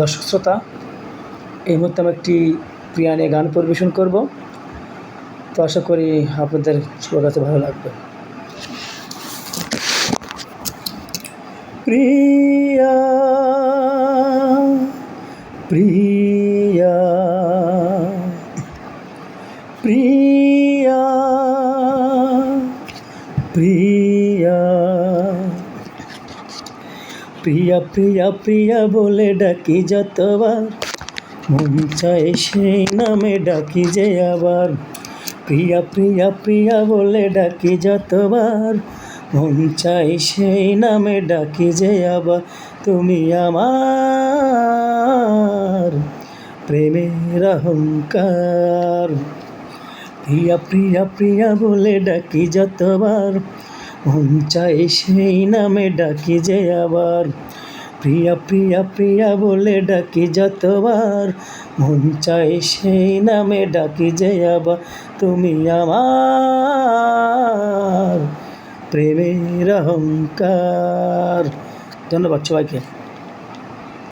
দর্শক শ্রোতা, এই মুহূর্তে আমি একটি প্রিয়া নিয়ে গান পরিবেশন করব। তো আশা করি আপনাদের সবার কাছে ভালো লাগবে। প্রিয়া প্রিয়া প্রিয়া প্রিয়া প্রিয়া প্রিয়া প্রিয়া বলে ডাকি যতবার, মন চায় সেই নামে ডাকি যে আবার। প্রিয়া প্রিয়া প্রিয়া বলে ডাকি যতবার, মন চায় সেই নামে ডাকি যে আবার। তুমি আমার প্রেমের অহংকার। প্রিয়া প্রিয়া প্রিয়া বলে ডাকি যতবার, মন চায় সেই নামে ডাকি যে আবার। প্রিয়া প্রিয়া প্রিয়া বলে ডাকি যতবার, মন চায় সেই নামে ডাকি যে আবার। তুমি আমার প্রেমের অহংকার। ধন্যবাদ সবাইকে।